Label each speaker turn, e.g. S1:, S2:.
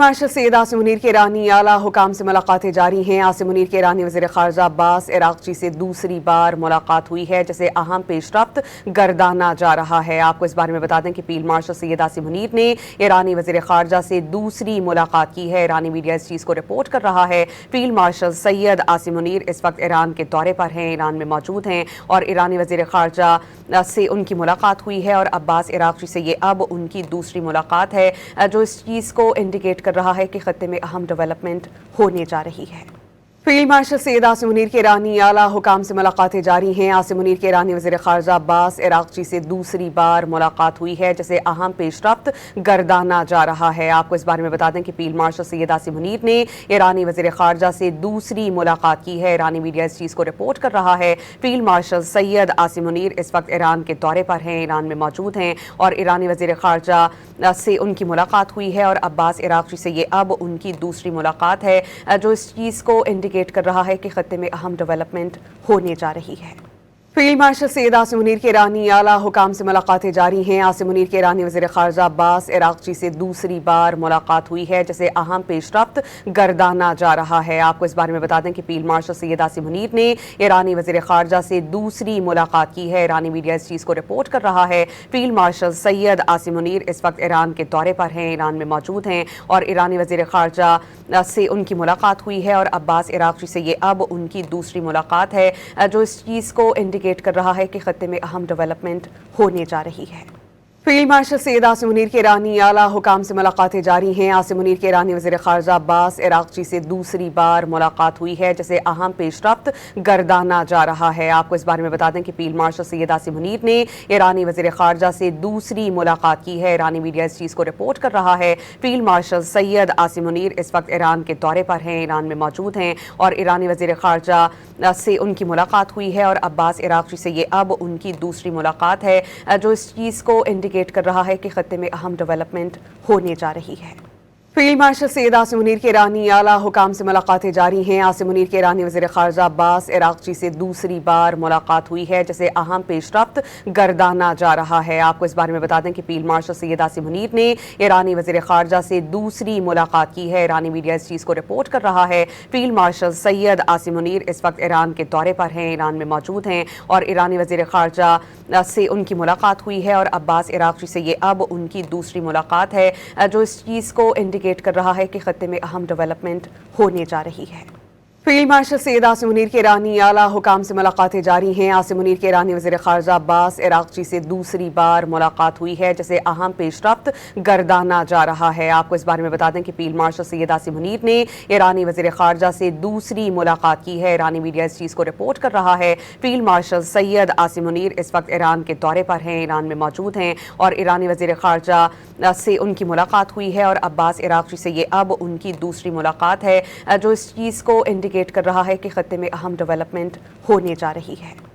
S1: Field marshal Syed Asim Munir کے ایرانی اعلیٰ حکام سے ملاقاتیں جاری ہیں۔ عاصم منیر کے ایرانی وزیر خارجہ عباس عراقچی سے دوسری بار ملاقات ہوئی ہے، جسے اہم پیش رفت گردانا جا رہا ہے۔ آپ کو اس بارے میں بتا دیں کہ فیلڈ مارشل سید عاصم منیر نے ایرانی وزیر خارجہ سے دوسری ملاقات کی ہے۔ ایرانی میڈیا اس چیز کو رپورٹ کر رہا ہے۔ فیلڈ مارشل سید عاصم منیر اس وقت ایران کے دورے پر ہیں، ایران میں موجود ہیں اور ایرانی وزیر خارجہ سے ان کی ملاقات ہوئی ہے اور عباس عراقچی سے یہ اب ان کی دوسری ملاقات ہے، جو اس چیز کو انڈیکیٹ کر رہا ہے کہ خطے میں اہم ڈیولپمنٹ ہونے جا رہی ہے۔ فیلڈ مارشل سید عاصم منیر کے ایرانی اعلیٰ حکام سے ملاقاتیں جاری ہیں۔ عاصم منیر کے ایرانی وزیر خارجہ عباس عراقچی سے دوسری بار ملاقات ہوئی ہے، جسے اہم پیش رفت گردانا جا رہا ہے۔ آپ کو اس بارے میں بتا دیں کہ فیلڈ مارشل سید عاصم منیر نے ایرانی وزیر خارجہ سے دوسری ملاقات کی ہے۔ ایرانی میڈیا اس چیز کو رپورٹ کر رہا ہے۔ فیلڈ مارشل سید عاصم منیر اس وقت ایران کے دورے پر ہیں، ایران میں موجود ہیں اور ایرانی وزیر خارجہ سے ان کی ملاقات ہوئی ہے اور عباس عراقچی سے یہ اب ان کی دوسری ملاقات ہے، جو اس چیز کو انڈیکیٹ کر رہا ہے کہ خطے میں اہم ڈیولپمنٹ ہونے جا رہی ہے۔ فیلڈ مارشل سید عاصم منیر کے ایرانی اعلیٰ حکام سے ملاقاتیں جاری ہیں۔ عاصم منیر کے ایرانی وزیر خارجہ عباس عراقچی سے دوسری بار ملاقات ہوئی ہے، جسے اہم پیش رفت گردانا جا رہا ہے۔ آپ کو اس بارے میں بتا دیں کہ فیلڈ مارشل سید عاصم منیر نے ایرانی وزیر خارجہ سے دوسری ملاقات کی ہے۔ ایرانی میڈیا اس چیز کو رپورٹ کر رہا ہے۔ فیلڈ مارشل سید عاصم منیر اس وقت ایران کے دورے پر ہیں، ایران میں موجود ہیں اور ایرانی وزیر خارجہ سے ان کی ملاقات ہوئی ہے اور عباس عراقچی سے یہ اب ان کی دوسری ملاقات ہے، جو اس چیز کو انڈیکیٹ کر رہا ہے کہ خطے میں اہم ڈیولپمنٹ ہونے جا رہی ہے۔ فیلڈ مارشل سید عاصم منیر کے ایرانی اعلیٰ حکام سے ملاقاتیں جاری ہیں۔ عاصم منیر کے ایرانی وزیر خارجہ عباس عراقچی سے دوسری بار ملاقات ہوئی ہے، جسے اہم پیش رفت گردانا جا رہا ہے۔ آپ کو اس بارے میں بتا دیں کہ فیلڈ مارشل سید عاصم منیر نے ایرانی وزیر خارجہ سے دوسری ملاقات کی ہے۔ ایرانی میڈیا اس چیز کو رپورٹ کر رہا ہے۔ فیلڈ مارشل سید عاصم منیر اس وقت ایران کے دورے پر ہیں، ایران میں موجود ہیں اور ایرانی وزیر خارجہ سے ان کی ملاقات ہوئی ہے اور عباس عراقچی سے یہ اب ان کی دوسری ملاقات ہے، جو اس چیز کو انڈیکیٹ کر رہا ہے کہ خطے میں اہم ڈیولپمنٹ ہونے جا رہی ہے۔ فیلڈ مارشل سید عاصم منیر کے ایرانی اعلیٰ حکام سے ملاقاتیں جاری ہیں۔ عاصم منیر کے ایرانی وزیر خارجہ عباس عراقچی سے دوسری بار ملاقات ہوئی ہے، جسے اہم پیش رفت گردانا جا رہا ہے۔ آپ کو اس بارے میں بتا دیں کہ فیلڈ مارشل سید عاصم منیر نے ایرانی وزیر خارجہ سے دوسری ملاقات کی ہے۔ ایرانی میڈیا اس چیز کو رپورٹ کر رہا ہے۔ فیلڈ مارشل سید عاصم منیر اس وقت ایران کے دورے پر ہیں، ایران میں موجود ہیں اور ایرانی وزیر خارجہ سے ان کی ملاقات ہوئی ہے اور عباس عراقچی سے یہ اب ان کی دوسری ملاقات ہے، جو اس چیز کو انڈیکیٹ کر رہا ہے کہ خطے میں اہم ڈیولپمنٹ ہونے جا رہی ہے۔ فیلڈ مارشل سید عاصم منیر کے ایرانی اعلیٰ حکام سے ملاقاتیں جاری ہیں۔ عاصم منیر کے ایرانی وزیر خارجہ عباس عراقچی سے دوسری بار ملاقات ہوئی ہے، جسے اہم پیش رفت گردانا جا رہا ہے۔ آپ کو اس بارے میں بتا دیں کہ فیلڈ مارشل سید عاصم منیر نے ایرانی وزیر خارجہ سے دوسری ملاقات کی ہے۔ ایرانی میڈیا اس چیز کو رپورٹ کر رہا ہے۔ فیلڈ مارشل سید عاصم منیر اس وقت ایران کے دورے پر ہیں، ایران میں موجود ہیں اور ایرانی وزیر خارجہ سے ان کی ملاقات ہوئی ہے اور عباس عراقچی سے یہ اب ان کی دوسری ملاقات ہے، جو اس چیز کو انڈیکیٹ کر رہا ہے کہ خطے میں اہم ڈیولپمنٹ ہونے جا رہی ہے۔